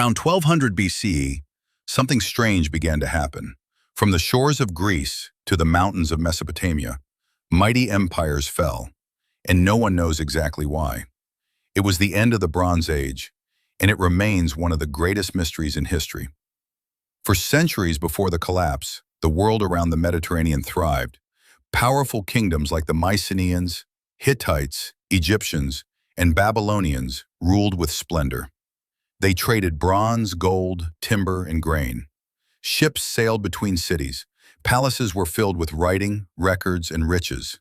Around 1200 BCE, something strange began to happen. From the shores of Greece to the mountains of Mesopotamia, mighty empires fell, and no one knows exactly why. It was the end of the Bronze Age, and it remains one of the greatest mysteries in history. For centuries before the collapse, the world around the Mediterranean thrived. Powerful kingdoms like the Mycenaeans, Hittites, Egyptians, and Babylonians ruled with splendor. They traded bronze, gold, timber, and grain. Ships sailed between cities. Palaces were filled with writing, records, and riches.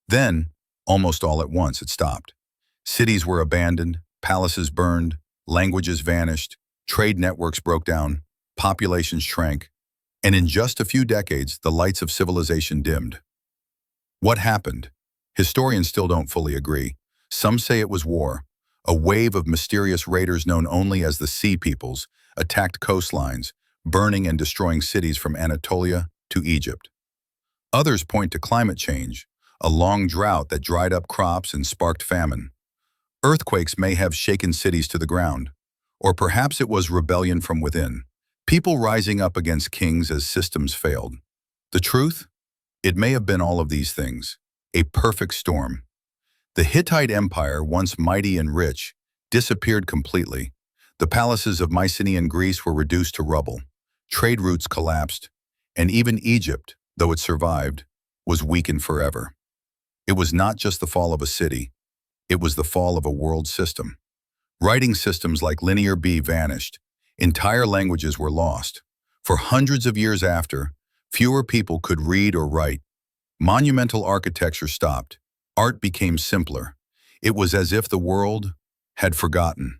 Then, almost all at once, it stopped. Cities were abandoned, palaces burned, languages vanished, trade networks broke down, populations shrank, and in just a few decades, the lights of civilization dimmed. What happened? Historians still don't fully agree. Some say it was war. A wave of mysterious raiders known only as the Sea Peoples attacked coastlines, burning and destroying cities from Anatolia to Egypt. Others point to climate change, a long drought that dried up crops and sparked famine. Earthquakes may have shaken cities to the ground, or perhaps it was rebellion from within, people rising up against kings as systems failed. The truth? It may have been all of these things, a perfect storm. The Hittite Empire, once mighty and rich, disappeared completely. The palaces of Mycenaean Greece were reduced to rubble. Trade routes collapsed, and even Egypt, though it survived, was weakened forever. It was not just the fall of a city, it was the fall of a world system. Writing systems like Linear B vanished. Entire languages were lost. For hundreds of years after, fewer people could read or write. Monumental architecture stopped. Art became simpler. It was as if the world had forgotten.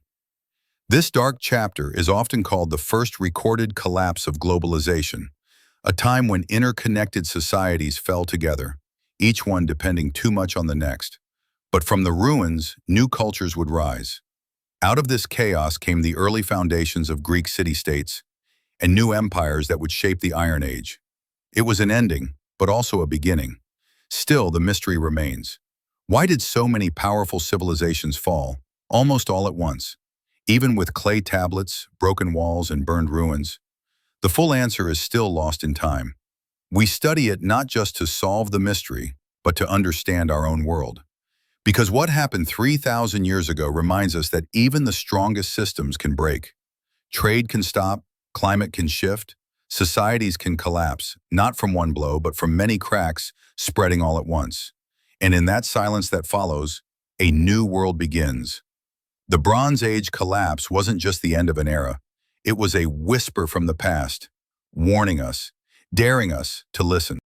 This dark chapter is often called the first recorded collapse of globalization, a time when interconnected societies fell together, each one depending too much on the next. But from the ruins, new cultures would rise. Out of this chaos came the early foundations of Greek city-states and new empires that would shape the Iron Age. It was an ending, but also a beginning. Still, the mystery remains. Why did so many powerful civilizations fall, almost all at once? Even with clay tablets, broken walls, and burned ruins, the full answer is still lost in time. We study it not just to solve the mystery, but to understand our own world. Because what happened 3,000 years ago reminds us that even the strongest systems can break. Trade can stop, climate can shift, societies can collapse, not from one blow, but from many cracks spreading all at once. And in that silence that follows, a new world begins. The Bronze Age collapse wasn't just the end of an era. It was a whisper from the past, warning us, daring us to listen.